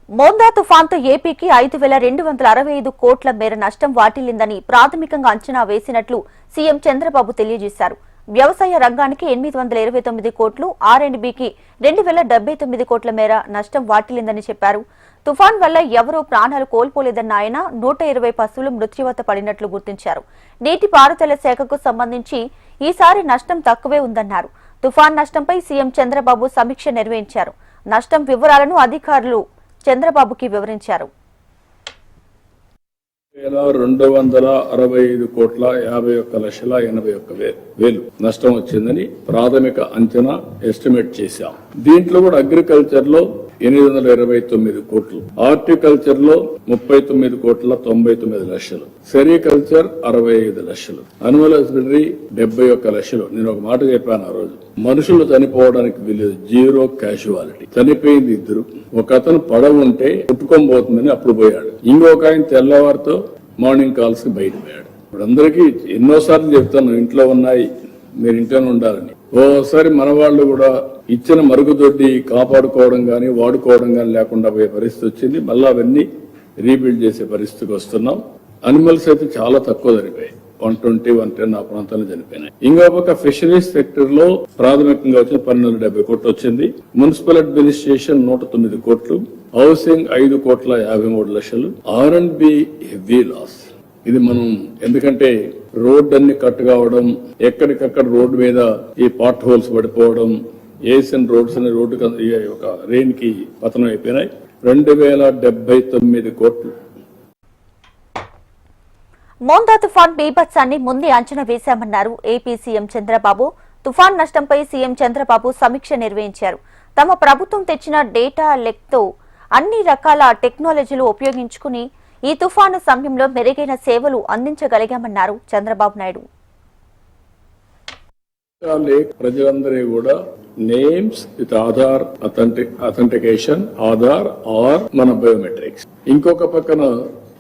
మోందా తుఫాన్తో ఏపీకి 5,265 కోట్ల మేర నష్టం వాటిల్లిందని ప్రాథమికంగా అంచనా వేసినట్లు సీఎం చంద్రబాబు తెలియజేశారు. వ్యవసాయ రంగానికి 829 కోట్లు, ఆర్&బికి 2,079 కోట్ల మేర నష్టం వాటిల్లిందని చెప్పారు. తుఫాన్ వల్ల ఎవరూ ప్రాణాలు కోల్పోలేదన్న ఆయన 120 పశువులు మృత్యువాత పడినట్లు గుర్తించారు. నీటిపారుదల శాఖకు సంబంధించి ఈసారి నష్టం తక్కువే ఉందన్నారు. తుఫాన్ నష్టంపై సీఎం చంద్రబాబు సమీక్ష నిర్వహించారు. నష్టం వివరాలను అధికారులు చంద్రబాబుకి వివరించారు. 265 కోట్ల 51,81,000 నష్టం వచ్చిందని ప్రాథమిక అంచనా ఎస్టిమేట్ చేశాం. దీంట్లో కూడా అగ్రికల్చర్ లో 829 కోట్లు, హార్టికల్చర్ లో 39 కోట్ల 99 లక్షలు, సెరికల్చర్ 65 లక్షలు, అనిమల్ హస్బెండరీ 71 లక్షలు. నేను ఒక మాట చెప్పాను ఆ రోజు, మనుషులు చనిపోవడానికి వీలేదు, జీరో క్యాషువాలిటీ. చనిపోయింది 2. ఒక అతను పడవ ఉంటే కొట్టుకోబోతుందని అప్పుడు పోయాడు, ఇంకొక ఆయన తెల్లవారితో మార్నింగ్ కాల్స్ కి బయట పోయాడు. ఇప్పుడు అందరికీ ఎన్నోసార్లు చెప్తాను, ఇంట్లో ఉన్నాయి మీరు ఇంట్లోనే ఉండాలని. ఓసారి మన వాళ్ళు కూడా ఇచ్చిన మరుగుదొడ్డి కాపాడుకోవడం గానీ వాడుకోవడం గానీ లేకుండా పోయే పరిస్థితి వచ్చింది. మళ్ళీ అవన్నీ రీబిల్డ్ చేసే పరిస్థితికి వస్తున్నాం. అనిమల్స్ అయితే చాలా తక్కువ చనిపోయాయి, 120, 110 ఆ ప్రాంతాల్లో చనిపోయినాయి. ఇంకొక ఫిషరీస్ సెక్టర్ లో ప్రాథమికంగా వచ్చిన 1270 కోట్లు వచ్చింది. మున్సిపల్ అడ్మినిస్ట్రేషన్ 109 కోట్లు, హౌసింగ్ 5 కోట్ల 53 లక్షలు, ఆర్&బి హెవీ లాస్. ఇది మనం ఎందుకంటే రోడ్డు అన్ని కట్ కావడం, ఎక్కడికక్కడ రోడ్డు మీద ఈ పార్ట్ హోల్స్ పడిపోవడం, ఏసియన్ రోడ్స్ అనే రోడ్డు ఒక రెయిన్ కి పతనం అయిపోయినాయి. 2,079 కోట్లు. మోందా తుఫాన్ బీభత్సాన్ని ముందే అంచనా వేశామన్నారు ఏపీ సీఎం చంద్రబాబు. తుఫాన్ నష్టంపై సీఎం చంద్రబాబు సమీక్ష నిర్వహించారు. తమ ప్రభుత్వం తెచ్చిన డేటా లెక్తో అన్ని రకాల టెక్నాలజీలు ఉపయోగించుకుని ఈ తుఫాను సమయంలో మెరుగైన సేవలు అందించగలిగామన్నారు చంద్రబాబు నాయుడు. ప్రజలందరూ కూడా names with Aadhaar authentication, Aadhaar are మన బయోమెట్రిక్స్. ఇంకొక పక్కన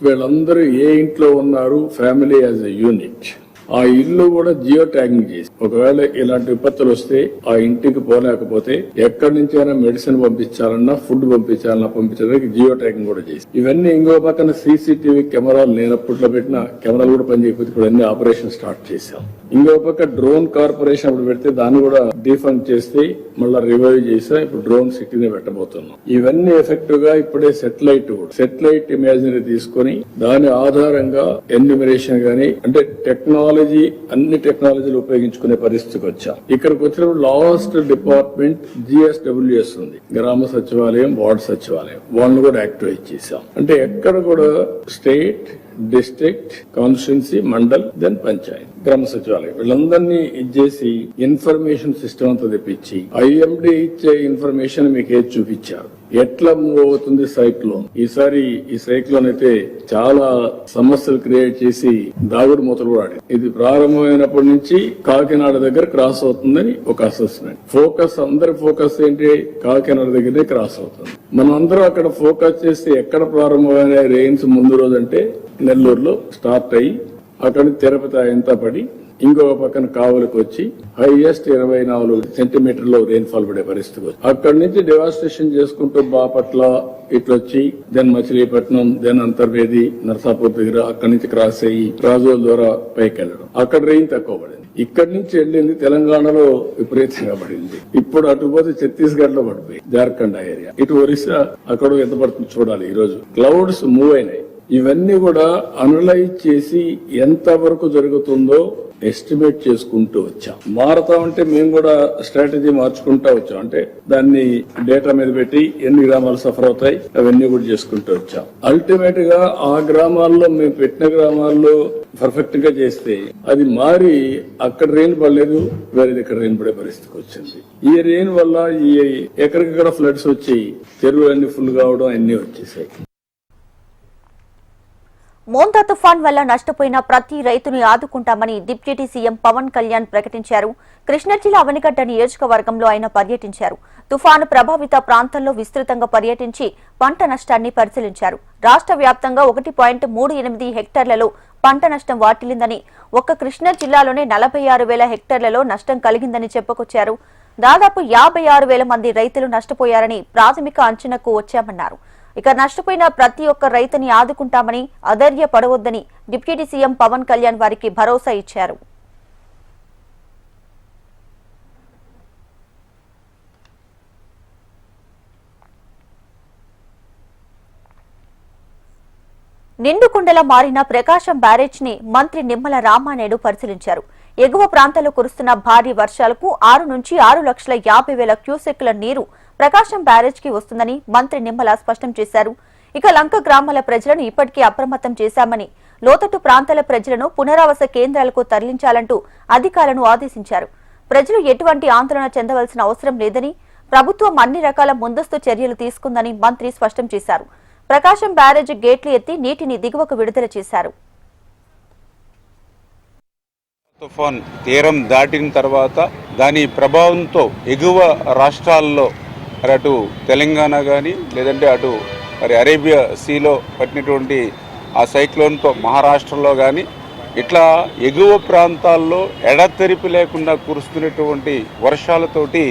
వీళ్ళందరూ ఏ ఇంట్లో ఉన్నారు, ఫ్యామిలీ యాజ్ ఎ యూనిట్, ఆ ఇల్లు కూడా జియో ట్యాగింగ్ చేసి ఒకవేళ ఇలాంటి విపత్తులు వస్తే ఆ ఇంటికి పోలేకపోతే ఎక్కడి నుంచైనా మెడిసిన్ పంపించాలన్నా ఫుడ్ పంపించడానికి జియో ట్యాగింగ్ కూడా చేసి, ఇవన్నీ ఇంకో పక్కన సీసీటీవీ కెమెరాలు లేనప్పట్లో పెట్టిన కెమెరాలు కూడా పనిచేయకపోతే ఇప్పుడు అన్ని ఆపరేషన్ స్టార్ట్ చేశాం. ఇంకో పక్క డ్రోన్ కార్పొరేషన్ అప్పుడు పెడితే దాన్ని కూడా డిఫండ్ చేస్తే మళ్ళీ రివైవ్ చేసా ఇప్పుడు డ్రోన్ సిటీని పెట్టబోతున్నాం. ఇవన్నీ ఎఫెక్టివ్ గా ఇప్పుడే సెటిలైట్ ఇమేజరీ తీసుకుని దాని ఆధారంగా ఎన్యూమరేషన్ గానీ అంటే టెక్నాలజీ అన్ని టెక్నాలజీలు ఉపయోగించుకునే పరిస్థితికి వచ్చాం. ఇక్కడికి వచ్చినప్పుడు లాస్ట్ డిపార్ట్మెంట్ GSWS ఉంది, గ్రామ సచివాలయం, వార్డు సచివాలయం, వాళ్ళని కూడా యాక్టివేట్ చేశాం. అంటే ఎక్కడ కూడా state, district, constituency, mandal, then panchayat, గ్రామ సచివాలయం వీళ్ళందరినీ ఇచ్చేసి ఇన్ఫర్మేషన్ సిస్టమ్ అంతా తెప్పించి IMD ఇచ్చే ఇన్ఫర్మేషన్ మీకు ఏది చూపించారు, ఎట్లా మూవ్ అవుతుంది సైక్లోన్. ఈసారి ఈ సైక్లోన్ అయితే చాలా సమస్యలు క్రియేట్ చేసి దాగుడు మూతలు కూడా ఆడింది. ఇది ప్రారంభమైనప్పటి నుంచి కాకినాడ దగ్గర క్రాస్ అవుతుందని ఒక అసెస్మెంట్. అందరి ఫోకస్ ఏంటి, కాకినాడ దగ్గరే క్రాస్ అవుతుంది. మనం అందరం అక్కడ ఫోకస్ చేస్తే ఎక్కడ ప్రారంభమైన రెయిన్స్ ముందు రోజు అంటే నెల్లూరులో స్టార్ట్ అయ్యి అక్కడి నుంచి తిరుపతి ఎంత పడి ఇంకొక పక్కన కావలికి వచ్చి హైయెస్ట్ 24 సెంటీమీటర్లు రెయిన్ఫాల్ పడే పరిస్థితి వచ్చి అక్కడి నుంచి డివాస్టేషన్ చేసుకుంటూ బాపట్ల ఇట్లొచ్చి దెన్ మచిలీపట్నం, దెన్ అంతర్వేది, నర్సాపూర్ దగ్గర అక్కడి నుంచి క్రాస్ అయ్యి రాజోల్ ద్వారా పైకి వెళ్ళడం. అక్కడ రెయిన్ తక్కువ పడింది. ఇక్కడి నుంచి వెళ్ళింది తెలంగాణలో విపరీతంగా పడింది. ఇప్పుడు అటు పోతే ఛత్తీస్గఢ్ లో పడిపోయి జార్ఖండ్ ఏరియా, ఇటు ఒరిస్సా అక్కడ ఎంత పడుతుంది చూడాలి. ఈ రోజు క్లౌడ్స్ మూవ్ అయినాయి. ఇవన్నీ కూడా అనలైజ్ చేసి ఎంత వరకు జరుగుతుందో ఎస్టిమేట్ చేసుకుంటూ వచ్చాం. మారతామంటే మేము కూడా స్ట్రాటజీ మార్చుకుంటూ వచ్చాం. అంటే దాన్ని డేటా మీద పెట్టి ఎన్ని గ్రామాలు సఫర్ అవుతాయి అవన్నీ కూడా చేసుకుంటూ వచ్చాం. అల్టిమేట్ గా ఆ గ్రామాల్లో మేము పెట్టిన గ్రామాల్లో పర్ఫెక్ట్ గా చేస్తే అది మారి అక్కడ రెయిన్ పడలేదు, వేరేది ఇక్కడ రెయిన్ పడే పరిస్థితికి వచ్చింది. ఈ రెయిన్ వల్ల ఈ ఎక్కడికక్కడ ఫ్లడ్స్ వచ్చి చెరువులన్నీ ఫుల్ కావడం అన్ని వచ్చేసాయి. మోందా తుఫాన్ వల్ల నష్టపోయిన ప్రతి రైతుని ఆదుకుంటామని డిప్యూటీ సీఎం పవన్ కళ్యాణ్ ప్రకటించారు. కృష్ణా జిల్లా అవనిగడ్డ నియోజకవర్గంలో ఆయన పర్యటించారు. తుఫాను ప్రభావిత ప్రాంతాల్లో విస్తృతంగా పర్యటించి పంట నష్టాన్ని పరిశీలించారు. రాష్ట్ర వ్యాప్తంగా 1.38 హెక్టార్లలో పంట నష్టం వాటిల్లిందని, ఒక్క కృష్ణా జిల్లాలోనే 46,000 హెక్టార్లలో నష్టం కలిగిందని చెప్పుకొచ్చారు. దాదాపు 56,000 మంది రైతులు నష్టపోయారని ప్రాథమిక అంచనాకు వచ్చామన్నారు. ఇక నష్టపోయిన ప్రతి ఒక్క రైతుని ఆదుకుంటామని, అధైర్యపడవద్దని డిప్యూటీ సీఎం పవన్ కళ్యాణ్ వారికి భరోసా ఇచ్చారు. నిండుకుండలా మారిన ప్రకాశం బ్యారేజ్ ని మంత్రి నిమ్మల రామానాయుడు పరిశీలించారు. ఎగువ ప్రాంతాల్లో కురుస్తున్న భారీ వర్షాలకు 6 నుంచి 6,50,000 క్యూసెక్కుల నీరు ప్రకాశం బ్యారేజ్ కి వస్తుందని మంత్రి నిమ్మల స్పష్టం చేశారు. ఇక లంక గ్రామాల ప్రజలను ఇప్పటికే అప్రమత్తం చేశామని, లోతట్టు ప్రాంతాల ప్రజలను పునరావాస కేంద్రాలకు తరలించాలంటూ అధికారులను ఆదేశించారు. ప్రజలు ఎటువంటి ఆందోళన చెందవలసిన అవసరం లేదని, ప్రభుత్వం అన్ని రకాల ముందస్తు చర్యలు తీసుకుందని మంత్రి స్పష్టం చేశారు. ప్రకాశం బ్యారేజ్ గేట్లు ఎత్తి నీటిని దిగువకు విడుదల చేశారు. తుఫాన్ తీరం దాటిన తర్వాత దాని ప్రభావంతో ఎగువ రాష్ట్రాల్లో అటు తెలంగాణ కానీ లేదంటే అటు అరేబియా సీలో పట్టినటువంటి ఆ సైక్లోన్తో మహారాష్ట్రలో కానీ ఇట్లా ఎగువ ప్రాంతాల్లో ఎడతెరిపి లేకుండా కురుస్తున్నటువంటి వర్షాలతోటి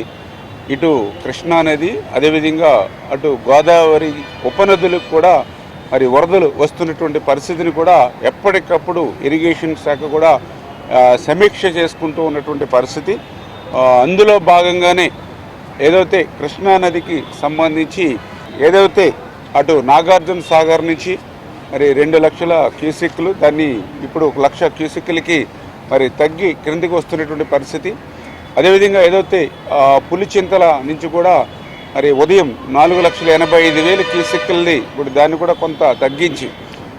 ఇటు కృష్ణా నది అదేవిధంగా అటు గోదావరి ఉపనదులకు కూడా వరదలు వస్తున్నటువంటి పరిస్థితిని కూడా ఎప్పటికప్పుడు ఇరిగేషన్ శాఖ కూడా సమీక్ష చేసుకుంటూ ఉన్నటువంటి పరిస్థితి. అందులో భాగంగానే ఏదైతే కృష్ణా నదికి సంబంధించి ఏదైతే అటు నాగార్జున సాగర్ నుంచి 2 లక్షల క్యూసెక్లు దాన్ని ఇప్పుడు 1 లక్ష క్యూసెక్లకి తగ్గి క్రిందికి వస్తున్నటువంటి పరిస్థితి. అదేవిధంగా ఏదైతే పులిచింతల నుంచి కూడా ఉదయం 4,85,000 క్యూసెక్లని ఇప్పుడు దాన్ని కూడా కొంత తగ్గించి,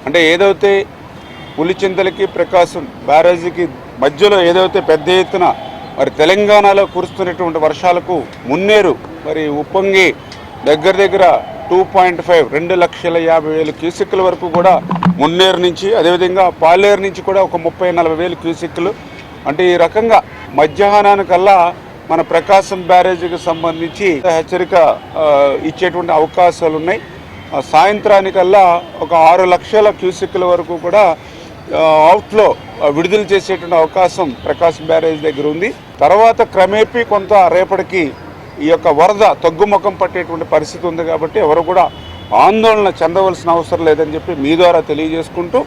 అంటే ఏదైతే పులిచింతలకి ప్రకాశం బ్యారేజీకి మధ్యలో ఏదైతే పెద్ద ఎత్తున తెలంగాణలో కురుస్తున్నటువంటి వర్షాలకు మున్నేరు ఉప్పొంగి దగ్గర 2,50,000 క్యూసెక్ల వరకు కూడా మున్నేరు నుంచి, అదేవిధంగా పాలేరు నుంచి కూడా ఒక 30,000-40,000 క్యూసెక్లు. అంటే ఈ రకంగా మధ్యాహ్నానికల్లా మన ప్రకాశం బ్యారేజీకి సంబంధించి హెచ్చరిక ఇచ్చేటువంటి అవకాశాలు ఉన్నాయి. సాయంత్రానికల్లా ఒక 6 లక్షల క్యూసెక్ల వరకు కూడా అవుట్లో విడుదల చేసేటువంటి అవకాశం ప్రకాశం బ్యారేజ్ దగ్గర ఉంది. తర్వాత క్రమేపీ కొంత రేపటికి ఈ యొక్క వరద తగ్గుముఖం పట్టేటువంటి పరిస్థితి ఉంది. కాబట్టి ఎవరు కూడా ఆందోళన చెందవలసిన అవసరం లేదని చెప్పి మీ ద్వారా తెలియజేసుకుంటూ,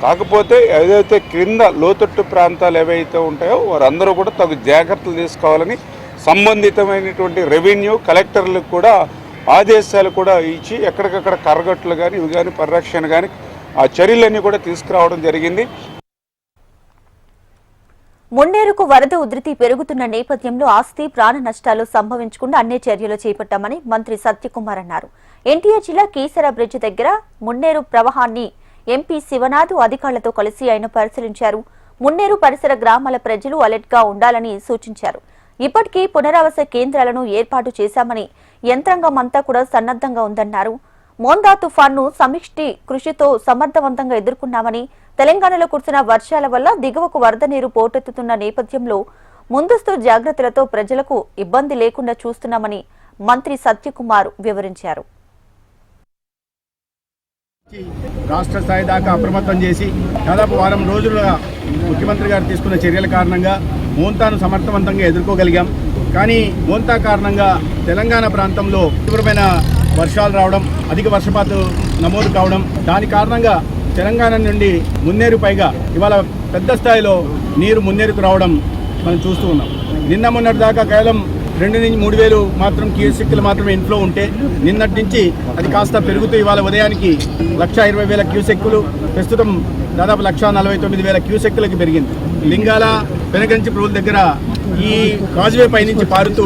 కాకపోతే ఏదైతే క్రింద లోతట్టు ప్రాంతాలు ఏవైతే ఉంటాయో వారందరూ కూడా తగు జాగ్రత్తలు తీసుకోవాలని సంబంధితమైనటువంటి రెవెన్యూ కలెక్టర్లకు కూడా ఆదేశాలు కూడా ఇచ్చి ఎక్కడికక్కడ కరగట్లు కానీ ఇవి కానీ పరిరక్షణ కానీ ఆ చర్యలన్నీ కూడా తీసుకురావడం జరిగింది. మున్నేరుకు వరద ఉధృతి పెరుగుతున్న నేపథ్యంలో ఆస్తి ప్రాణ నష్టాలు సంభవించకుండా అన్ని చర్యలు చేపట్టామని మంత్రి సత్యకుమార్ అన్నారు. ఎన్టీఆర్ జిల్లా కీసర బ్రిడ్జ్ దగ్గర మున్నేరు ప్రవాహాన్ని ఎంపీ శివనాథ్ అధికారులతో కలిసి ఆయన పరిశీలించారు. మున్నేరు పరిసర గ్రామాల ప్రజలు అలర్ట్ గా ఉండాలని సూచించారు. ఇప్పటికీ పునరావాస కేంద్రాలను ఏర్పాటు చేశామని, యంత్రాంగం అంతా కూడా సన్నద్ధంగా ఉందన్నారు. మోందా తుఫాన్ను సమిష్టి కృషితో సమర్థవంతంగా ఎదుర్కొన్నామని, తెలంగాణలో కురిసిన వర్షాల వల్ల దిగువకు వరద నీరు పోటెత్తుతున్న నేపథ్యంలో ముందస్తు జాగ్రత్తలతో ప్రజలకు ఇబ్బంది లేకుండా చూస్తున్నామని మంత్రి సత్యకుమార్ వివరించారు. రాష్ట్ర స్థాయి దాకా అప్రమత్తం చేసి దాదాపు వారం రోజులుగా ముఖ్యమంత్రి గారు తీసుకున్న చర్యల కారణంగా మోంతాను సమర్థవంతంగా ఎదుర్కోగలిగాం. కానీ మోంతా కారణంగా తెలంగాణ ప్రాంతంలో తీవ్రమైన వర్షాలు రావడం, అధిక వర్షపాతం నమోదు కావడం, దాని కారణంగా తెలంగాణ నుండి మున్నేరు పైగా ఇవాళ పెద్ద స్థాయిలో నీరు మున్నేరుకు రావడం మనం చూస్తూ ఉన్నాం. నిన్న మొన్నటి దాకా కేవలం 2 నుంచి 3,000 మాత్రం క్యూసెక్లు మాత్రమే ఇన్ఫ్లో ఉంటే నిన్నటి నుంచి అది కాస్త పెరుగుతూ ఇవాళ ఉదయానికి 1,20,000 క్యూసెక్లు, ప్రస్తుతం దాదాపు 1,49,000 క్యూసెక్లకి పెరిగింది. లింగాల పెనగంచి పురువుల దగ్గర ఈ కాజ్వే పైనుంచి పారుతూ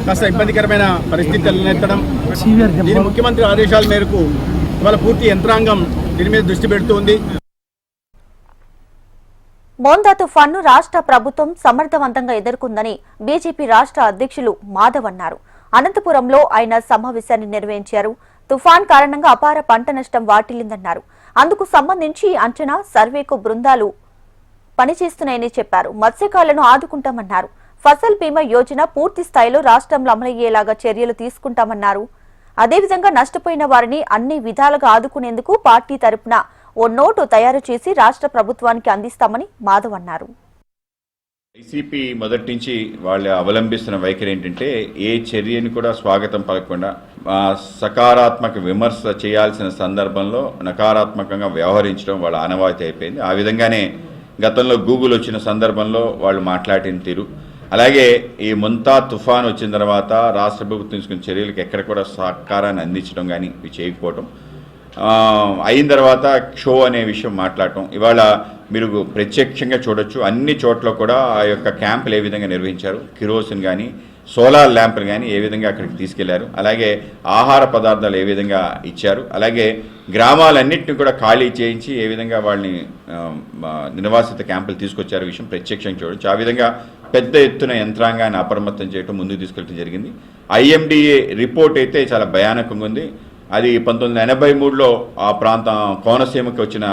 కాస్త ఇబ్బందికరమైన పరిస్థితి తలెత్తడం, దీని ముఖ్యమంత్రి ఆదేశాల మేరకు ఇవాళ పూర్తి యంత్రాంగం దీని మీద దృష్టి పెడుతోంది. మోందా తుఫాన్ను రాష్ట్ర ప్రభుత్వం సమర్థవంతంగా ఎదుర్కొందని బీజేపీ రాష్ట్ర అధ్యక్షులు మాధవ్ అన్నారు. అనంతపురంలో ఆయన సమావేశాన్ని నిర్వహించారు. తుఫాన్ కారణంగా అపార పంట నష్టం వాటిల్లిందన్నారు. అందుకు సంబంధించి అంచనా సర్వేకు బృందాలు పనిచేస్తున్నాయని చెప్పారు. మత్స్యకారులను ఆదుకుంటామన్నారు. ఫసల్ బీమా యోజన పూర్తి స్థాయిలో రాష్ట్రంలో అమలయ్యేలాగా చర్యలు తీసుకుంటామన్నారు. అదేవిధంగా నష్టపోయిన వారిని అన్ని విధాలుగా ఆదుకునేందుకు పార్టీ తరపున ఓ నోటు తయారు చేసి రాష్ట్ర ప్రభుత్వానికి అందిస్తామని మాధవ్ అన్నారు. వైసీపీ మొదటి నుంచి వాళ్ళు అవలంబిస్తున్న వైఖరి ఏంటంటే ఏ చర్యని కూడా స్వాగతం పలకకుండా సకారాత్మక విమర్శ చేయాల్సిన సందర్భంలో నకారాత్మకంగా వ్యవహరించడం వాళ్ళ ఆనవాయితీ అయిపోయింది. ఆ విధంగానే గతంలో గూగుల్ వచ్చిన సందర్భంలో వాళ్ళు మాట్లాడిన తీరు, అలాగే ఈ ముంతా తుఫాన్ వచ్చిన తర్వాత రాష్ట్ర ప్రభుత్వం తీసుకున్న చర్యలకు ఎక్కడ కూడా సహకారాన్ని అందించడం కానీ ఇవి చేయకపోవటం, అయిన తర్వాత షో అనే విషయం మాట్లాడటం. ఇవాళ మీరు ప్రత్యక్షంగా చూడొచ్చు, అన్ని చోట్ల కూడా ఆ యొక్క క్యాంపులు ఏ విధంగా నిర్వహించారు, కిరోసిన్ కానీ సోలార్ ల్యాంపులు కానీ ఏ విధంగా అక్కడికి తీసుకెళ్లారు, అలాగే ఆహార పదార్థాలు ఏ విధంగా ఇచ్చారు, అలాగే గ్రామాలన్నింటినీ కూడా ఖాళీ చేయించి ఏ విధంగా వాళ్ళని నివాసిత క్యాంపులు తీసుకొచ్చారు విషయం ప్రత్యక్షంగా చూడొచ్చు. ఆ విధంగా పెద్ద ఎత్తున యంత్రాంగాన్ని అప్రమత్తం చేయడం, ముందుకు తీసుకెళ్ళడం జరిగింది. IMDA రిపోర్ట్ అయితే చాలా భయానకంగా ఉంది. అది 1983లో ఆ ప్రాంతం కోనసీమకి వచ్చిన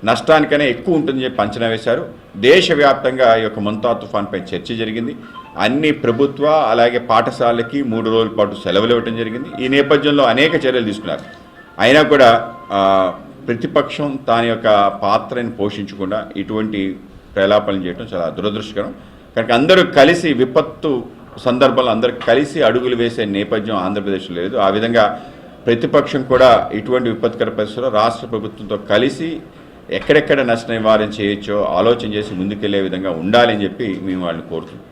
నష్టానికనే ఎక్కువ ఉంటుందని చెప్పి అంచనా వేశారు. దేశవ్యాప్తంగా ఈ యొక్క ముంతా తుఫాన్పై చర్చ జరిగింది. అన్ని ప్రభుత్వ అలాగే పాఠశాలకి 3 రోజుల పాటు సెలవులు ఇవ్వడం జరిగింది. ఈ నేపథ్యంలో అనేక చర్యలు తీసుకున్నారు. అయినా కూడా ప్రతిపక్షం దాని యొక్క పాత్రని పోషించకుండా ఇటువంటి ప్రలాపనలు చేయడం చాలా దురదృష్టకరం. కనుక అందరూ కలిసి విపత్తు సందర్భంలో అందరూ కలిసి అడుగులు వేసే నేపథ్యం ఆంధ్రప్రదేశ్లో లేదు. ఆ విధంగా ప్రతిపక్షం కూడా ఇటువంటి విపత్కర పరిస్థితుల్లో రాష్ట్ర ప్రభుత్వంతో కలిసి ఎక్కడెక్కడ నష్ట నివారణ చేయొచ్చో ఆలోచన చేసి ముందుకెళ్లే విధంగా ఉండాలని చెప్పి మేము వాళ్ళని కోరుతున్నాం.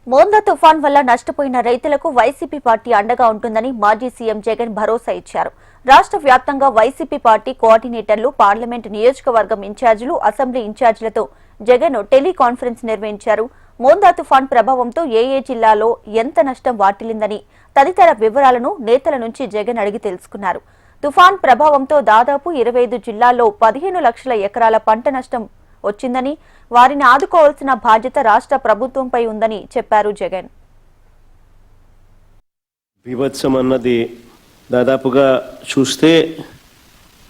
మోందా తుఫాన్ వల్ల నష్టపోయిన రైతులకు వైసీపీ పార్టీ అండగా ఉంటుందని మాజీ సీఎం జగన్ భరోసా ఇచ్చారు. రాష్ట్ర వ్యాప్తంగా వైసీపీ పార్టీ కోఆర్డినేటర్లు, పార్లమెంట్ నియోజకవర్గం ఇన్ఛార్జీలు, అసెంబ్లీ ఇన్ఛార్జీలతో జగన్ టెలికాన్ఫరెన్స్ నిర్వహించారు. మోందా తుఫాన్ ప్రభావంతో ఏ జిల్లాలో ఎంత నష్టం వాటిల్లిందని తదితర వివరాలను నేతల నుంచి జగన్ అడిగి తెలుసుకున్నారు. తుఫాన్ ప్రభావంతో దాదాపు 25 జిల్లాల్లో 15 లక్షల ఎకరాల పంట నష్టం వచ్చిందని, వారిని ఆదుకోవాల్సిన బాధ్యత రాష్ట్ర ప్రభుత్వంపై ఉందని చెప్పారు జగన్. బీభత్సం అన్నది దాదాపుగా చూస్తే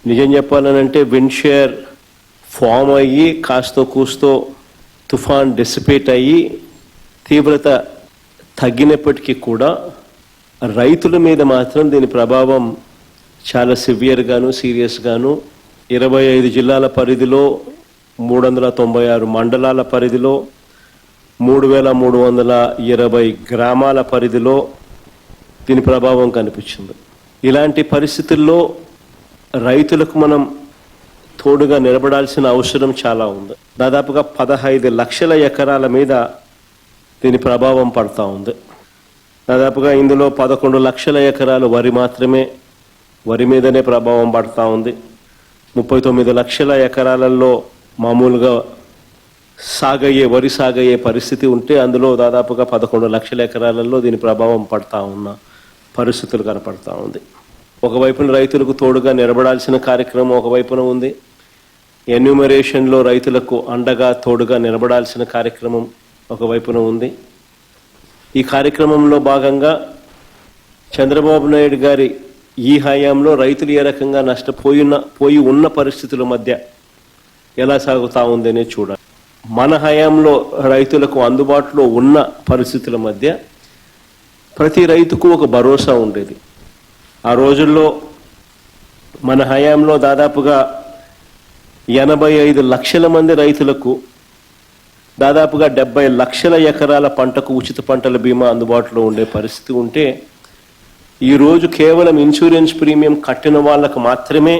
నిజం చెప్పాలనంటే విండ్షేర్ ఫామ్ అయ్యి కాస్తో కూస్తో తుఫాన్ డిసిపేట్ అయ్యి తీవ్రత తగ్గినప్పటికీ కూడా రైతుల మీద మాత్రం దీని ప్రభావం చాలా సివియర్గాను సీరియస్గాను 25 జిల్లాల పరిధిలో 396 మండలాల పరిధిలో 3320 గ్రామాల పరిధిలో దీని ప్రభావం కనిపించింది. ఇలాంటి పరిస్థితుల్లో రైతులకు మనం తోడుగా నిలబడాల్సిన అవసరం చాలా ఉంది. దాదాపుగా 15 లక్షల ఎకరాల మీద దీని ప్రభావం పడతా ఉంది. దాదాపుగా ఇందులో 11 లక్షల ఎకరాలు వరి మీదనే ప్రభావం పడతా ఉంది. 39 లక్షల ఎకరాలలో మామూలుగా వరి సాగయ్యే పరిస్థితి ఉంటే అందులో దాదాపుగా 11 లక్షల ఎకరాలలో దీని ప్రభావం పడతా ఉన్న పరిస్థితులు కనపడతా ఉంది. ఒకవైపున రైతులకు తోడుగా నిలబడాల్సిన కార్యక్రమం ఒకవైపున ఉంది. ఎన్యూమరేషన్లో రైతులకు అండగా తోడుగా నిలబడాల్సిన కార్యక్రమం ఒకవైపున ఉంది. ఈ కార్యక్రమంలో భాగంగా చంద్రబాబు నాయుడు గారి ఈ హయాంలో రైతులు ఏ రకంగా నష్టపోయి ఉన్న పరిస్థితుల మధ్య ఎలా సాగుతా ఉందనే చూడాలి. మన హయాంలో రైతులకు అందుబాటులో ఉన్న పరిస్థితుల మధ్య ప్రతి రైతుకు ఒక భరోసా ఉండేది. ఆ రోజుల్లో మన హయాంలో దాదాపుగా 85 లక్షల మంది రైతులకు దాదాపుగా 70 లక్షల ఎకరాల పంటకు ఉచిత పంటల బీమా అందుబాటులో ఉండే పరిస్థితి ఉంటే ఈరోజు కేవలం ఇన్సూరెన్స్ ప్రీమియం కట్టిన వాళ్ళకు మాత్రమే,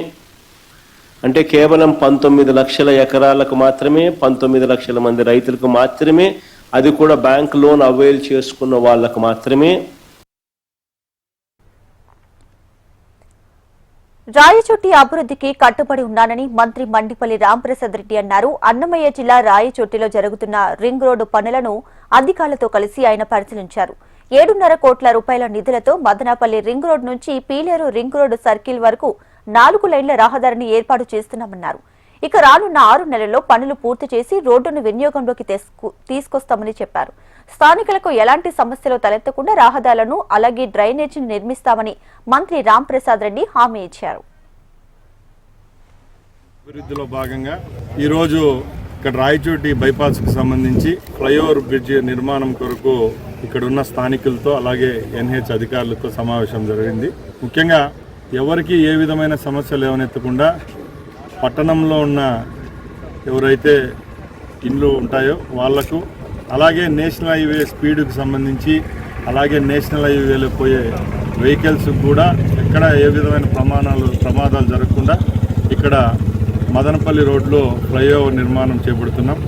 అంటే కేవలం 19 లక్షల ఎకరాలకు మాత్రమే, 19 లక్షల మంది రైతులకు మాత్రమే, అది కూడా బ్యాంక్ లోన్ అవైల్ చేసుకున్న వాళ్ళకు మాత్రమే. రాయచోటి అభివృద్ధికి కట్టుబడి ఉన్నానని మంత్రి మండిపల్లి రాంప్రసాద్ రెడ్డి అన్నారు. అన్నమయ్య జిల్లా రాయచోటిలో జరుగుతున్న రింగ్ రోడ్డు పనులను అధికారులతో కలిసి ఆయన పరిశీలించారు. 7.5 కోట్ల రూపాయల నిధులతో మదనపల్లి రింగ్ రోడ్ నుంచి పీలేరు రింగ్ రోడ్డు సర్కిల్ వరకు 4 లైన్ల రహదారిని ఏర్పాటు చేస్తున్నామన్నారు. ఇక రానున్న 6 నెలల్లో పనులు పూర్తి చేసి రోడ్డును వినియోగంలోకి తీసుకొస్తామని చెప్పారు. స్థానికులకు ఎలాంటి సమస్యలు తలెత్తకుండా రహదారులను అలాగే డ్రైనేజీని నిర్మిస్తామని మంత్రి రాంప్రసాద్ రెడ్డి హామీ ఇచ్చారు. అభివృద్ధిలో భాగంగా ఈరోజు ఇక్కడ రాయచోటి బైపాస్కి సంబంధించి ఫ్లైఓవర్ బ్రిడ్జ్ నిర్మాణం కొరకు ఇక్కడ ఉన్న స్థానికులతో అలాగే NH అధికారులతో సమావేశం జరిగింది. ముఖ్యంగా ఎవరికి ఏ విధమైన సమస్యలు లేవనెత్తకుండా పట్టణంలో ఉన్న ఎవరైతే ఇండ్లు ఉంటాయో వాళ్లకు, అలాగే నేషనల్ హైవే స్పీడ్కి సంబంధించి, అలాగే నేషనల్ హైవేలో పోయే వెహికల్స్ కూడా ఎక్కడ ఏ విధమైన ప్రమాదాలు జరగకుండా ఇక్కడ మదనపల్లి రోడ్లో ఫ్లైఓవర్ నిర్మాణం చేపడుతున్నాం.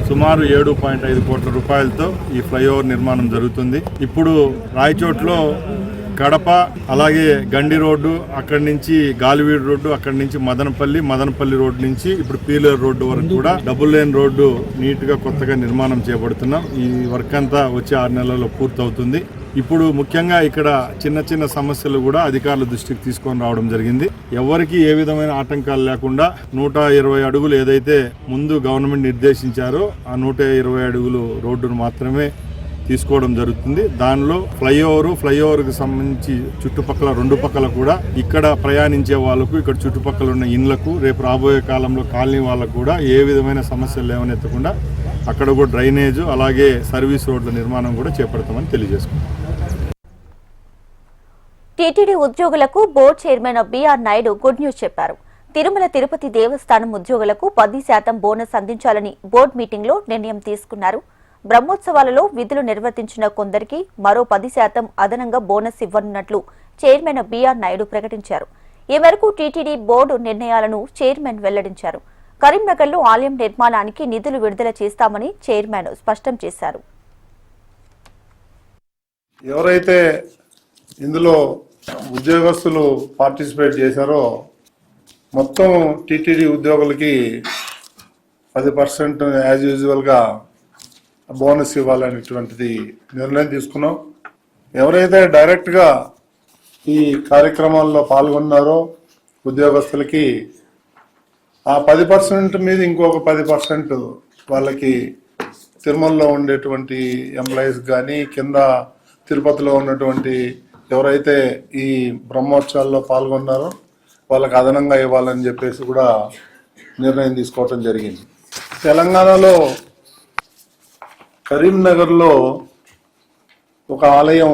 సుమారు 7.5 కోట్ల రూపాయలతో ఈ ఫ్లైఓవర్ నిర్మాణం జరుగుతుంది. ఇప్పుడు రాయచోట్లో కడప, అలాగే గండి రోడ్డు, అక్కడి నుంచి గాలివీడు రోడ్డు, అక్కడి నుంచి మదనపల్లి రోడ్డు నుంచి ఇప్పుడు పీలేరు రోడ్డు వరకు కూడా డబుల్ లేన్ రోడ్డు నీట్గా కొత్తగా నిర్మాణం చేపడుతున్నాం. ఈ వర్క్ అంతా వచ్చే 6 నెలల్లో పూర్తవుతుంది. ఇప్పుడు ముఖ్యంగా ఇక్కడ చిన్న సమస్యలు కూడా అధికారుల దృష్టికి తీసుకొని రావడం జరిగింది. ఎవరికి ఏ విధమైన ఆటంకాలు లేకుండా 120 అడుగులు ఏదైతే ముందు గవర్నమెంట్ నిర్దేశించారో ఆ 120 అడుగులు రోడ్డును మాత్రమే తీసుకోవడం జరుగుతుంది. దానిలో ఫ్లైఓవర్కి సంబంధించి చుట్టుపక్కల 2 పక్కల కూడా ఇక్కడ ప్రయాణించే వాళ్ళకు, ఇక్కడ చుట్టుపక్కల ఉన్న ఇండ్లకు, రేపు రాబోయే కాలంలో కాలనీ వాళ్ళకు కూడా ఏ విధమైన సమస్యలు లేవనెత్తకుండా అక్కడ కూడా డ్రైనేజ్, అలాగే సర్వీస్ రోడ్ల నిర్మాణం కూడా చేపడతామని తెలియజేసుకుంటాం. టీటీడీ ఉద్యోగులకు board chairman BR Naidu good news చెప్పారు. తిరుమల తిరుపతి దేవస్థానం ఉద్యోగులకు 10% బోనస్ అందించాలని బోర్డు మీటింగ్లో నిర్ణయం తీసుకున్నారు. బ్రహ్మోత్సవాలలో విధులు నిర్వర్తించిన కొందరికి మరో 10% అదనంగా బోనస్ ఇవ్వనున్నట్లు చైర్మన్ బిఆర్ నాయుడు ప్రకటించారు. ఈ మేరకు టీటీడీ బోర్డు నిర్ణయాలను చైర్మన్ వెల్లడించారు. కరీంనగర్లో ఆలయం నిర్మాణానికి నిధులు విడుదల చేస్తామని చైర్మన్ స్పష్టం చేశారు. ఎవరైతే ఇందులో ఉద్యోగస్తులు పార్టిసిపేట్ చేశారో మొత్తం టీటీడీ ఉద్యోగులకి 10% యాజ్ యూజువల్గా బోనస్ ఇవ్వాలనేటువంటిది నిర్ణయం తీసుకున్నాం. ఎవరైతే డైరెక్ట్గా ఈ కార్యక్రమాల్లో పాల్గొన్నారో ఉద్యోగస్తులకి ఆ 10% మీద ఇంకొక 10% వాళ్ళకి తిరుమలలో ఉండేటువంటి ఎంప్లాయీస్ కానీ, కింద తిరుపతిలో ఉన్నటువంటి ఎవరైతే ఈ బ్రహ్మోత్సవాల్లో పాల్గొన్నారో వాళ్ళకి అదనంగా ఇవ్వాలని చెప్పేసి కూడా నిర్ణయం తీసుకోవటం జరిగింది. తెలంగాణలో కరీంనగర్లో ఒక ఆలయం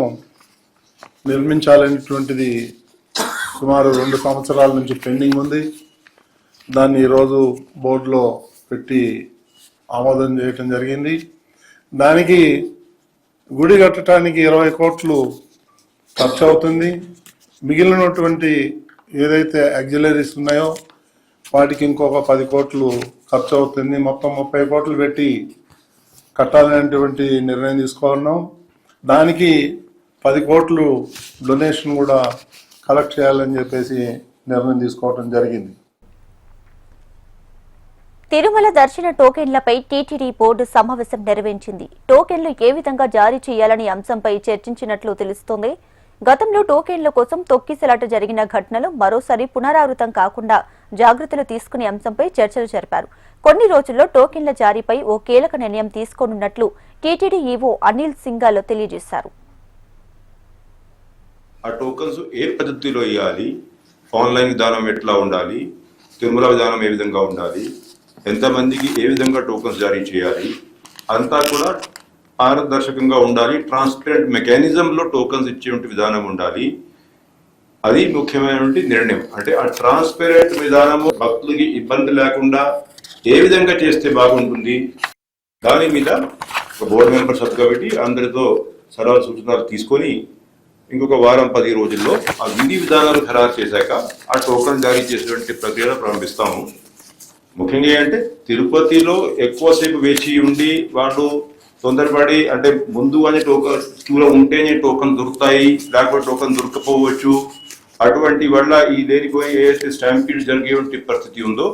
నిర్మించాలనేటువంటిది సుమారు 2 సంవత్సరాల నుంచి పెండింగ్ ఉంది. దాన్ని ఈరోజు బోర్డులో పెట్టి ఆమోదం చేయటం జరిగింది. దానికి గుడి కట్టడానికి 20 కోట్లు ఖర్చు అవుతుంది. మిగిలినటువంటి ఏదైతే ఆక్సిలరీస్ ఉన్నాయో వాటికి ఇంకొక 10 కోట్లు ఖర్చు అవుతుంది. మొత్తం 30 కోట్లు పెట్టి కట్టాలనేటువంటి నిర్ణయం తీసుకున్నాం. దానికి 10 కోట్లు డొనేషన్ కూడా కలెక్ట్ చేయాలని చెప్పేసి నిర్ణయం తీసుకోవడం జరిగింది. తిరుమల దర్శన టోకెన్లపై టీటీడీ బోర్డు సమావేశం నిర్వహించింది. టోకెన్లు ఏ విధంగా జారీ చేయాలనే అంశంపై చర్చించినట్లు తెలుస్తోంది. గతంలో టోకెన్ల కోసం తొక్కిసలాట జరిగిన ఘటనలు మరోసారి పునరావృతం కాకుండా జాగ్రత్తలు తీసుకునే అంశంపై చర్చలు జరిపారు. కొన్ని రోజుల్లో టోకెన్ల జారీపై ఓ కీలక నిర్ణయం తీసుకోనున్నట్లు టీటీడీ ఈవో అనిల్ సింఘాల్ తెలియజేశారు. ఆ టోకన్స్ ఏ పద్ధతిలో ఇవ్వాలి, ఆన్లైన్ విధానం ఎట్లా ఉండాలి, తిరుమల విధానం ఏ విధంగా ఉండాలి, ఎంతమందికి ఏ విధంగా టోకన్స్ జారీ చేయాలి, అంతా కూడా పారదర్శకంగా ఉండాలి. ట్రాన్స్పరెంట్ మెకానిజంలో టోకన్స్ ఇచ్చే విధానం ఉండాలి. అది ముఖ్యమైనటువంటి నిర్ణయం. అంటే ఆ ట్రాన్స్పరెంట్ విధానము భక్తులకి ఇబ్బంది లేకుండా ఏ విధంగా చేస్తే బాగుంటుంది, దాని మీద బోర్డు మెంబర్స్ కాబట్టి అందరితో సలహా సూచనలు తీసుకొని ఇంకొక వారం 10 రోజుల్లో ఆ విధి విధానాలు ఖరారు చేశాక ఆ టోకన్ జారీ చేసేటువంటి ప్రక్రియను ప్రారంభిస్తాము. ముఖ్యంగా అంటే తిరుపతిలో ఎక్కువసేపు వేచి ఉండి వాళ్ళు తొందరపడి, అంటే ముందు అని టోకన్ క్యూలో ఉంటేనే టోకన్ దొరుకుతాయి, లేకపోతే టోకన్ దొరకపోవచ్చు. అటువంటి వల్ల ఈ దేనిపోయి ఏదైతే స్టాంపీడ్ జరిగేటువంటి పరిస్థితి ఉందో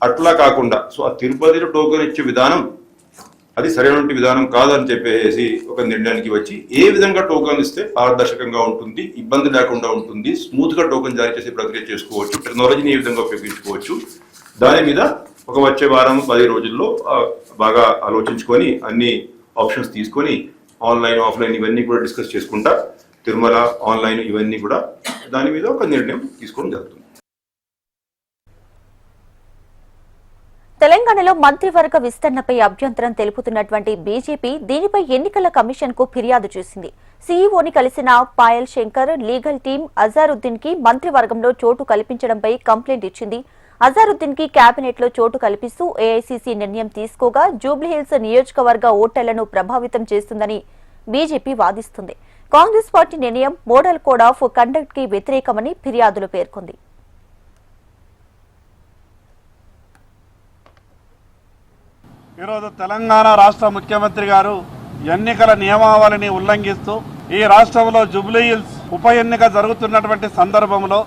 అట్లా కాకుండా, సో ఆ తిరుపతిలో టోకన్ ఇచ్చే విధానం అది సరైనటువంటి విధానం కాదని చెప్పేసి ఒక నిర్ణయానికి వచ్చి ఏ విధంగా టోకన్ ఇస్తే పారదర్శకంగా ఉంటుంది, ఇబ్బంది లేకుండా ఉంటుంది, స్మూత్ గా టోకన్ జారీ చేసే ప్రక్రియ చేసుకోవచ్చు, టెక్నాలజీని ఏ విధంగా ఉపయోగించుకోవచ్చు, దాని మీద ఒక వచ్చే వారం 10 రోజుల్లో బాగా ఆలోచించుకొని అన్ని ఆప్షన్స్ తీసుకొని ఆన్లైన్ ఆఫ్లైన్ ఇవన్నీ కూడా డిస్కస్ చేసుకుంటా తిరుమల ఆన్లైన్ ఇవన్నీ కూడా దాని మీద ఒక నిర్ణయం తీసుకోవడం జరుగుతుంది. తెలంగాణలో మంత్రివర్గ విస్తరణపై అభ్యంతరం తెలుపుతున్నటువంటి బీజేపీ దీనిపై ఎన్నికల కమిషన్ కు ఫిర్యాదు చేసింది. సీఈఓని కలిసిన పాయల్ శంకర్ లీగల్ టీం అజారుద్దీన్ కి మంత్రివర్గంలో చోటు కల్పించడంపై కంప్లైంట్ ఇచ్చింది. అజారుద్దీన్ కి కేబినెట్ లో చోటు కల్పిస్తూ ఏఐసీసీ నిర్ణయం తీసుకోగా జూబ్లీహిల్స్ నియోజకవర్గ ఓటర్లను ప్రభావితం చేస్తుందని బీజేపీ వాదిస్తుంది. కాంగ్రెస్ పార్టీ నిర్ణయం మోడల్ కోడ్ ఆఫ్ కండక్ట్ కి వ్యతిరేకమని ఫిర్యాదులు పేర్కొంది. ఈరోజు తెలంగాణ రాష్ట్ర ముఖ్యమంత్రి గారు ఎన్నికల నియమావళిని ఉల్లంఘిస్తూ ఈ రాష్ట్రంలో జూబ్లీహిల్స్ ఉప ఎన్నిక జరుగుతున్నటువంటి సందర్భంలో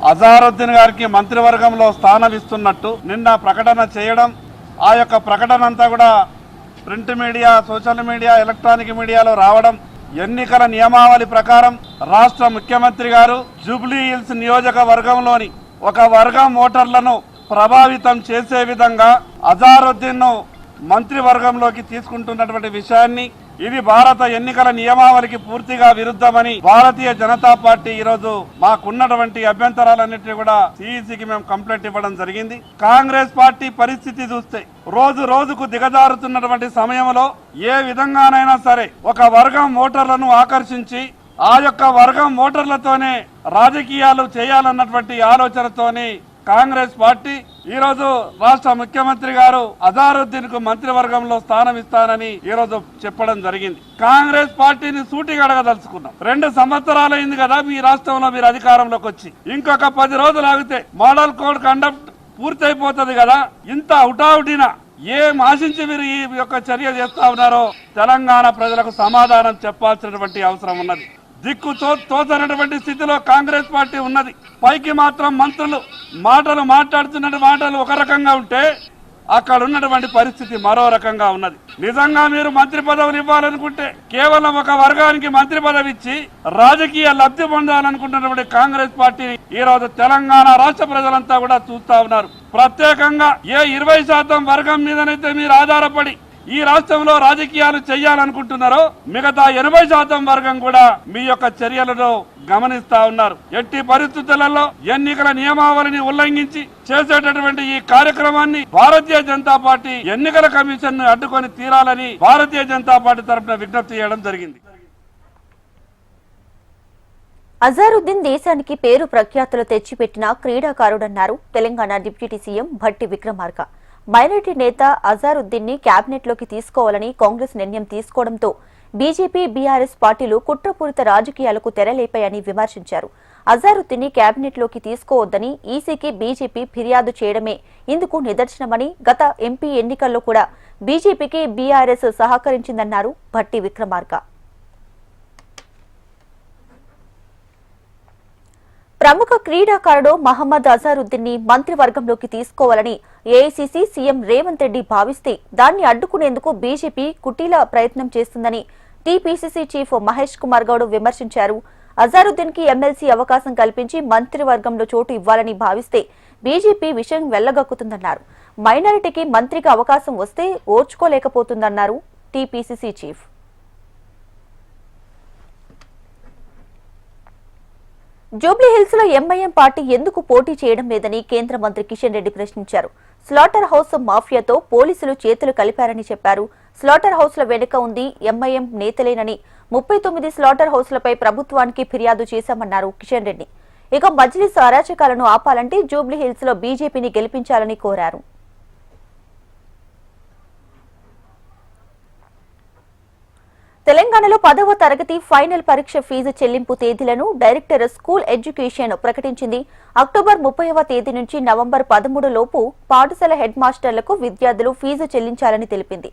అజారుద్దీన్ గారికి మంత్రివర్గంలో స్థానం ఇస్తున్నట్టు నిన్న ప్రకటన చేయడం, ఆ యొక్క ప్రకటన అంతా కూడా print media, social media, electronic మీడియాలో రావడం, ఎన్నికల నియమావళి ప్రకారం రాష్ట్ర ముఖ్యమంత్రి గారు జూబ్లీహిల్స్ నియోజకవర్గంలోని ఒక వర్గం ఓటర్లను ప్రభావితం చేసే విధంగా అజారుద్దీన్ ను మంత్రివర్గంలోకి తీసుకుంటున్నటువంటి విషయాన్ని, ఇది భారత ఎన్నికల నియమావళికి పూర్తిగా విరుద్ధమని భారతీయ జనతా పార్టీ ఈరోజు మాకున్నటువంటి అభ్యంతరాలన్నింటినీ కూడా సిఈసికి మేము కంప్లైంట్ ఇవ్వడం జరిగింది. కాంగ్రెస్ పార్టీ పరిస్థితి చూస్తే రోజు రోజుకు దిగజారుతున్నటువంటి సమయంలో ఏ విధంగానైనా సరే ఒక వర్గం ఓటర్లను ఆకర్షించి ఆ యొక్క వర్గం ఓటర్లతోనే రాజకీయాలు చేయాలన్నటువంటి ఆలోచనతోని కాంగ్రెస్ పార్టీ ఈరోజు రాష్ట్ర ముఖ్యమంత్రి గారు అజారుద్దీన్ కు మంత్రివర్గంలో స్థానం ఇస్తానని ఈరోజు చెప్పడం జరిగింది. కాంగ్రెస్ పార్టీని సూటిగా అడగదలుచుకున్నాం. 2 సంవత్సరాలైంది కదా మీ రాష్ట్రంలో మీరు అధికారంలోకి వచ్చి, ఇంకొక 10 రోజులు ఆగితే మోడల్ కోడ్ కండక్ట్ పూర్తయిపోతుంది కదా. ఇంత హుటాహుటిన ఏం ఆశించి మీరు ఈ యొక్క చర్య చేస్తా ఉన్నారో తెలంగాణ ప్రజలకు సమాధానం చెప్పాల్సినటువంటి అవసరం ఉన్నది. దిక్కు తోచనటువంటి స్థితిలో కాంగ్రెస్ పార్టీ ఉన్నది. పైకి మాత్రం మంత్రులు మాట్లాడుతున్న మాటలు ఒక రకంగా ఉంటే అక్కడ ఉన్నటువంటి పరిస్థితి మరో రకంగా ఉన్నది. నిజంగా మీరు మంత్రి పదవులు ఇవ్వాలనుకుంటే కేవలం ఒక వర్గానికి మంత్రి పదవి ఇచ్చి రాజకీయ లబ్ధి పొందాలనుకుంటున్నటువంటి కాంగ్రెస్ పార్టీ ఈ రోజు తెలంగాణ రాష్ట్ర ప్రజలంతా కూడా చూస్తా ఉన్నారు. ప్రత్యేకంగా ఏ 20% వర్గం మీదనైతే మీరు ఆధారపడి ఈ రాష్ట్రంలో రాజకీయాలు చేయాలనుకుంటున్నారో మిగతా 80% వర్గం కూడా మీ యొక్క చర్యలను గమనిస్తా ఉన్నారు. ఎట్టి పరిస్థితులలో ఎన్నికల నియమావళిని ఉల్లంఘించి చేసేటటువంటి ఈ కార్యక్రమాన్ని భారతీయ జనతా పార్టీ ఎన్నికల కమిషన్ ను అడ్డుకొని తీరాలని భారతీయ జనతా పార్టీ తరఫున విజ్ఞప్తి చేయడం జరిగింది. అజారుద్దీన్ దేశానికి పేరు ప్రఖ్యాతులు తెచ్చిపెట్టిన క్రీడాకారుడన్నారు Telangana deputy CM Bhatti Vikramarka. Minority నేత అజారుద్దీన్ ని కేబినెట్ లోకి తీసుకోవాలని కాంగ్రెస్ నిర్ణయం తీసుకోవడంతో బీజేపీ, బీఆర్ఎస్ పార్టీలు కుట్రపూరిత రాజకీయాలకు తెరలేపాయని విమర్శించారు. అజారుద్దీన్ ని కేబినెట్ లోకి తీసుకోవద్దని ఈసీకి బీజేపీ ఫిర్యాదు చేయడమే ఇందుకు నిదర్శనమని, గత ఎంపీ ఎన్నికల్లో కూడా బీజేపీకి బీఆర్ఎస్ సహకరించిందన్నారు భట్టి విక్రమార్క. ప్రముఖ క్రీడాకారుడు మహమ్మద్ అజారుద్దీన్ ని మంత్రివర్గంలోకి తీసుకోవాలని ఏఐసీసీ సీఎం రేవంత్ రెడ్డి భావిస్తే దాన్ని అడ్డుకునేందుకు బీజేపీ కుటీల ప్రయత్నం చేస్తుందని టీపీసీసీ చీఫ్ మహేష్ కుమార్ గౌడ్ విమర్శించారు. అజారుద్దీన్ కి ఎమ్మెల్సీ అవకాశం కల్పించి మంత్రివర్గంలో చోటు ఇవ్వాలని భావిస్తే బీజేపీ విషయం వెళ్లగక్కుతుందన్నారు. మైనారిటీకి మంత్రికి అవకాశం వస్తే ఓర్చుకోలేకపోతుందన్నారు టీపీసీసీ చీఫ్. జూబ్లీహిల్స్ లో ఎంఐఎం పార్టీ ఎందుకు పోటీ చేయడం లేదని కేంద్ర మంత్రి కిషన్ రెడ్డి ప్రశ్నించారు. స్లాటర్ హౌస్ మాఫియాతో పోలీసులు చేతులు కలిపారని చెప్పారు. స్లాటర్ హౌస్ల వెనుక ఉంది ఎంఐఎం నేతలేనని, 39 స్లాటర్ హౌస్లపై ప్రభుత్వానికి ఫిర్యాదు చేశామన్నారు కిషన్ రెడ్డి. ఇక మజ్లిస్ అరాచకాలను ఆపాలంటే జూబ్లీహిల్స్ లో బీజేపీని గెలిపించాలని కోరారు. తెలంగాణలో 10వ తరగతి ఫైనల్ పరీక్ష ఫీజు చెల్లింపు తేదీలను డైరెక్టర్ స్కూల్ ఎడ్యుకేషన్ ప్రకటించింది. అక్టోబర్ 30వ తేదీ నుంచి నవంబర్ 13 లోపు పాఠశాల హెడ్ మాస్టర్లకు విద్యార్థులు ఫీజు చెల్లించాలని తెలిపింది.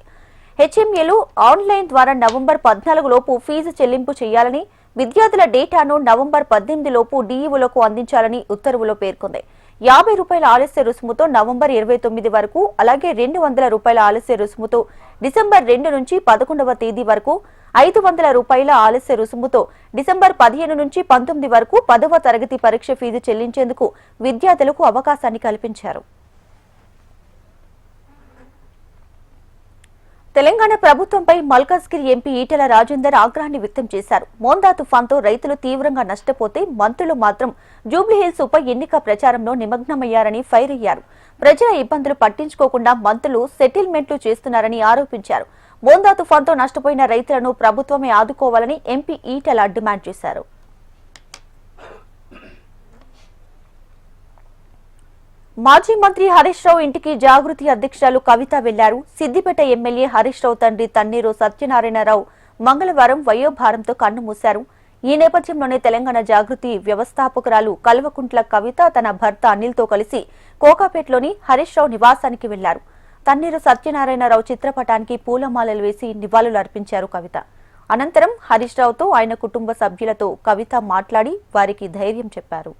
హెచ్ఎంఏలు ఆన్లైన్ ద్వారా నవంబర్ 14 లోపు ఫీజు చెల్లింపు చేయాలని, విద్యార్థుల డేటాను నవంబర్ 18 లోపు డీఈఓలకు అందించాలని ఉత్తర్వులో పేర్కొంది. ₹50 ఆలస్య రుసుముతో నవంబర్ 29 వరకు, అలాగే ₹200 ఆలస్య రుసుముతో డిసెంబర్ 2 నుంచి 11వ తేదీ వరకు, ₹500 ఆలస్య రుసుముతో డిసెంబర్ 15 నుంచి 19 వరకు 10వ తరగతి పరీక్ష ఫీజు చెల్లించేందుకు విద్యార్థులకు అవకాశాన్ని కల్పించారు. తెలంగాణ ప్రభుత్వంపై మల్కాజ్గిరి ఎంపీ ఈటెల రాజేందర్ ఆగ్రహాన్ని వ్యక్తం చేశారు. మోందా తుఫాన్తో రైతులు తీవ్రంగా నష్టపోతే మంత్రులు మాత్రం జూబ్లీహిల్స్ ఉప ఎన్నిక ప్రచారంలో నిమగ్నమయ్యారని ఫైర్ అయ్యారు. ప్రజల ఇబ్బందులు పట్టించుకోకుండా మంత్రులు సెటిల్మెంట్లు చేస్తున్నారని ఆరోపించారు. మోందా తుఫాన్తో నష్టపోయిన రైతులను ప్రభుత్వమే ఆదుకోవాలని ఎంపీ ఈటెల డిమాండ్ చేశారు. మాజీ మంత్రి హరీష్ రావు ఇంటికి జాగృతి అధ్యక్షురాలు కవిత వెళ్లారు. సిద్దిపేట ఎమ్మెల్యే హరీష్ రావు తండ్రి తన్నీరు సత్యనారాయణరావు మంగళవారం వయోభారంతో కన్నుమూశారు. ఈ నేపథ్యంలోనే తెలంగాణ జాగృతి వ్యవస్థాపకురాలు కల్వకుంట్ల కవిత తన భర్త అనిల్తో కలిసి కోకాపేటలోని హరీష్ రావు నివాసానికి వెళ్లారు. తన్నీరు సత్యనారాయణరావు చిత్రపటానికి పూలమాలలు వేసి నివాళులు అర్పించారు కవిత. అనంతరం హరీష్ రావుతో ఆయన కుటుంబ సభ్యులతో కవిత మాట్లాడి వారికి ధైర్యం చెప్పారు.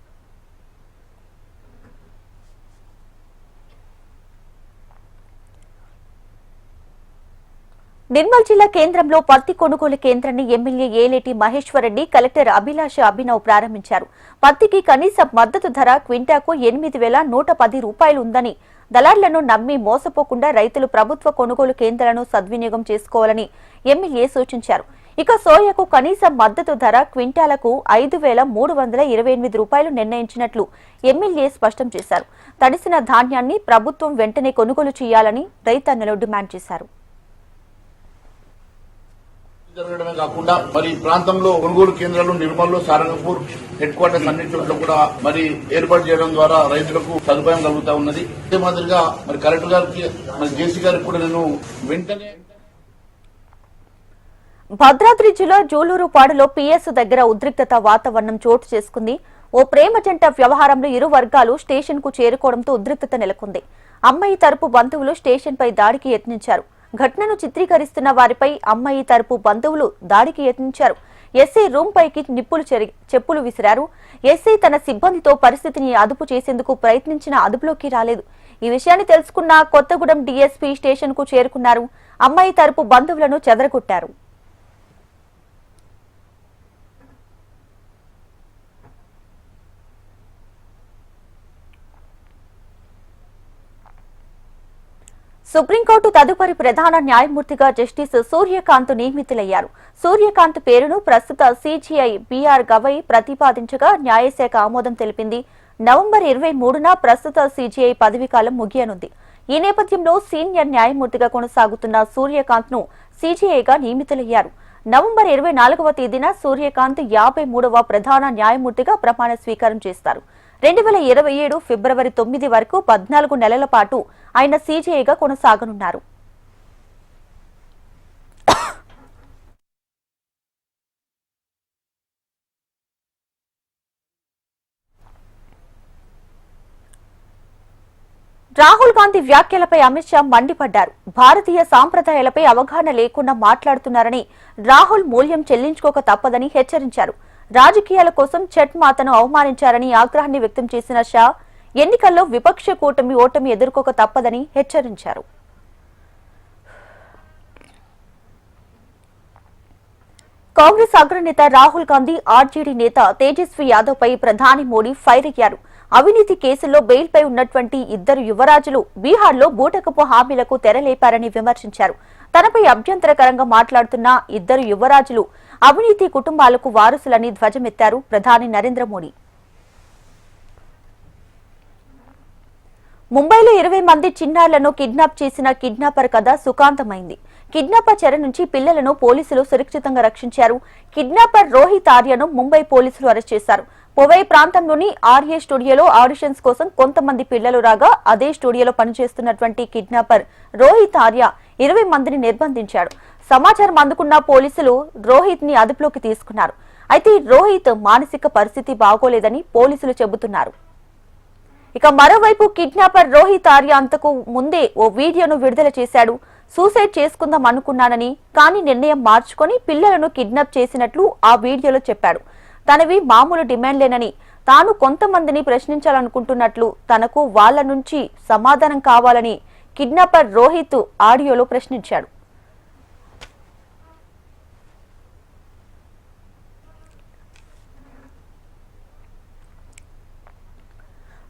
నిర్మల్ జిల్లా కేంద్రంలో పత్తి కొనుగోలు కేంద్రాన్ని ఎమ్మెల్యే ఏలేటి మహేశ్వర్ రెడ్డి, కలెక్టర్ అభిలాష అభినవ్ ప్రారంభించారు. పత్తికి కనీస మద్దతు ధర క్వింటాకు 8,110 రూపాయలు ఉందని, దళార్లను నమ్మి మోసపోకుండా రైతులు ప్రభుత్వ కొనుగోలు కేంద్రాలను సద్వినియోగం చేసుకోవాలని ఎమ్మెల్యే సూచించారు. ఇక సోయాకు కనీస మద్దతు ధర క్వింటాలకు 5,328 రూపాయలు నిర్ణయించినట్లు ఎమ్మెల్యే స్పష్టం చేశారు. తడిసిన ధాన్యాన్ని ప్రభుత్వం వెంటనే కొనుగోలు చేయాలని రైతన్నలు డిమాండ్ చేశారు. జరగడమే కాకుండా మరి ప్రాంతంలో కొనుగోలు కేంద్రాలు నిర్మల్లో, సారంగపూర్, హెడ్ క్వార్టర్స్ అన్ని చోట్ల కూడా మరి ఏర్పాటు చేయడం ద్వారా రైతులకు సదుపాయం కలుగుతా ఉన్నది. అదే మాదిరిగా మరి కలెక్టర్ గారికి, మరి జేసీ గారికి కూడా నేను వెంటనే. భద్రాద్రి జిల్లా జూలూరుపాడులో పిఎస్ దగ్గర ఉద్రిక్తత వాతావరణం చోటు చేసుకుంది. ఓ ప్రేమ జంట వ్యవహారంలో ఇరు వర్గాలు స్టేషన్ కు చేరుకోవడంతో ఉద్రిక్తత నెలకొంది. అమ్మాయి తరపు బంధువులు స్టేషన్ పై దాడికి యత్నించారు. ఘటనను చిత్రీకరిస్తున్న వారిపై అమ్మాయి తరపు బంధువులు దాడికి యత్నించారు. ఎస్ఐ రూమ్ పైకి చెప్పులు విసిరారు. ఎస్ఐ తన సిబ్బందితో పరిస్థితిని అదుపు చేసేందుకు ప్రయత్నించినా అదుపులోకి రాలేదు. ఈ విషయాన్ని తెలుసుకున్న కొత్తగూడెం డీఎస్పీ స్టేషన్ కు చేరుకున్నారు. అమ్మాయి తరపు బంధువులను చెదరగొట్టారు. సుప్రీంకోర్టు తదుపరి ప్రధాన న్యాయమూర్తిగా జస్టిస్ సూర్యకాంత్ నియమితులయ్యారు. సూర్యకాంత్ పేరును ప్రస్తుత సీజీఐ బీఆర్ గవై ప్రతిపాదించగా న్యాయశాఖ ఆమోదం తెలిపింది. నవంబర్ 23న ప్రస్తుత సీజీఐ పదవీకాలం ముగియనుంది. ఈ నేపథ్యంలో సీనియర్ న్యాయమూర్తిగా కొనసాగుతున్న సూర్యకాంత్ ను సీజీఐగా నియమితులయ్యారు. నవంబర్ 24వ తేదీన సూర్యకాంత్ 53వ ప్రధాన న్యాయమూర్తిగా ప్రమాణ స్వీకారం చేస్తారు. 2027 ఫిబ్రవరి 9 వరకు 14 నెలల పాటు ఆయన సీజీఐగా కొనసాగనున్నారు. రాహుల్ గాంధీ వ్యాఖ్యలపై అమిత్ షా మండిపడ్డారు. భారతీయ సాంప్రదాయాలపై అవగాహన లేకుండా మాట్లాడుతున్నారని, రాహుల్ మూల్యం చెల్లించుకోక తప్పదని హెచ్చరించారు. రాజకీయాల కోసం ఛట్ మాతను అవమానించారని ఆగ్రహాన్ని వ్యక్తం చేసిన షా ఎన్నికల్లో విపక్ష కూటమి ఓటమి ఎదుర్కోక తప్పదని హెచ్చరించారు. కాంగ్రెస్ అగ్రనేత రాహుల్ గాంధీ ఆర్జేడీ నేత తేజస్వి యాదవ్ పై ప్రధాని మోడీ ఫైర్ అయ్యారు. అవినీతి కేసుల్లో బెయిల్పై ఉన్నటువంటి ఇద్దరు యువరాజులు బీహార్లో బూటకపు హామీలకు తెరలేపారని విమర్శించారు. తనపై అభ్యంతరకరంగా మాట్లాడుతున్న ఇద్దరు యువరాజులు అవినీతి కుటుంబాలకు వారసులని ధ్వజమెత్తారు ప్రధాని నరేంద్ర మోడీ. ముంబైలో 20 మంది చిన్నారులను కిడ్నాప్ చేసిన కిడ్నాపర్ కథ సుఖాంతమైంది. కిడ్నాపర్ చెర నుంచి పిల్లలను పోలీసులు సురక్షితంగా రక్షించారు. కిడ్నాపర్ రోహిత్ ఆర్యను ముంబై పోలీసులు అరెస్ట్ చేశారు. పొవై ప్రాంతంలోని ఆర్ఏ స్టూడియోలో ఆడిషన్స్ కోసం కొంతమంది పిల్లలు రాగా అదే స్టూడియోలో పనిచేస్తున్నటువంటి కిడ్నాపర్ రోహిత్ ఆర్య 20 మందిని నిర్బంధించాడు. సమాచారం అందుకున్న పోలీసులు రోహిత్ ని అదుపులోకి తీసుకున్నారు. అయితే రోహిత్ మానసిక పరిస్థితి బాగోలేదని పోలీసులు చెబుతున్నారు. ఇక మరోవైపు కిడ్నాపర్ రోహిత్ ఆర్య అంతకు ముందే ఓ వీడియోను విడుదల చేశాడు. సూసైడ్ చేసుకుందాం అనుకున్నానని, కానీ నిర్ణయం మార్చుకొని పిల్లలను కిడ్నాప్ చేసినట్లు ఆ వీడియోలో చెప్పాడు. తనవి మామూలు డిమాండ్లేనని, తాను కొంతమందిని ప్రశ్నించాలనుకుంటున్నట్లు, తనకు వాళ్ల నుంచి సమాధానం కావాలని కిడ్నాపర్ రోహిత్ ఆడియోలో ప్రశ్నించాడు.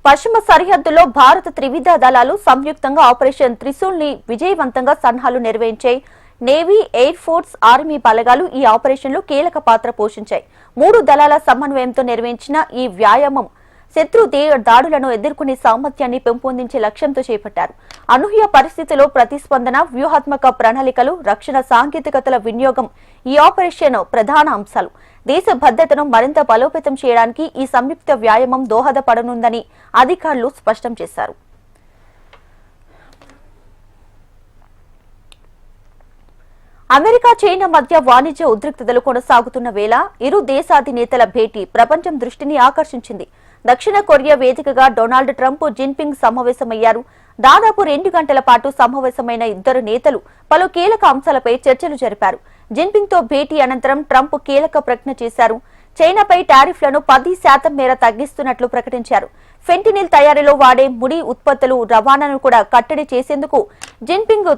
పశ్చిమ సరిహద్దులో భారత త్రివిధ దళాలు సంయుక్తంగా ఆపరేషన్ త్రిశూల్ ని విజయవంతంగా సన్నాహాలు నిర్వహించాయి. నేవీ, ఎయిర్ ఫోర్స్, ఆర్మీ బలగాలు ఈ ఆపరేషన్లో కీలక పాత్ర పోషించాయి. 3 దళాల సమన్వయంతో నిర్వహించిన ఈ వ్యాయామం శత్రు దాడులను ఎదుర్కొనే సామర్థ్యాన్ని పెంపొందించే లక్ష్యంతో చేపట్టారు. అనూహ్య పరిస్థితుల్లో ప్రతిస్పందన, వ్యూహాత్మక ప్రణాళికలు, రక్షణ సాంకేతికతల వినియోగం ఈ ఆపరేషన్ ప్రధాన అంశాలు. దేశ భద్రతను మరింత బలోపేతం చేయడానికి ఈ సంయుక్త వ్యాయామం దోహదపడనుందని అధికారులు స్పష్టం చేశారు. అమెరికా చైనా మధ్య వాణిజ్య ఉద్రిక్తతలు కొనసాగుతున్న వేళ ఇరు దేశాధినేతల భేటీ ప్రపంచం దృష్టిని ఆకర్షించింది. దక్షిణ కొరియా వేదికగా డొనాల్డ్ ట్రంప్, జిన్పింగ్ సమావేశమయ్యారు. దాదాపు 2 గంటల పాటు సమావేశమైన ఇద్దరు నేతలు పలు కీలక అంశాలపై చర్చలు జరిపారు. జిన్పింగ్ తో భేటీ అనంతరం ట్రంప్ కీలక ప్రకటన చేశారు. చైనాపై టారిఫ్లను 10% మేర తగ్గిస్తున్నట్లు ప్రకటించారు. ఫెంటినిల్ తయారీలో వాడే ముడి ఉత్పత్తులు రవాణాను కూడా కట్టడి చేసేందుకు జిన్పింగ్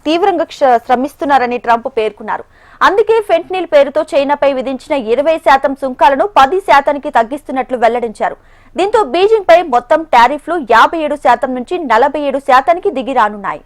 తీవ్రంగా శ్రమిస్తున్నారని ట్రంప్ పేర్కొన్నారు. అందుకే ఫెంటనిల్ పేరుతో చైనాపై విధించిన 20% సుంకాలను 10% తగ్గిస్తున్నట్లు వెల్లడించారు. దీంతో బీజింగ్ పై మొత్తం టారిఫ్లు 57% నుంచి 47% దిగి రానున్నాయి.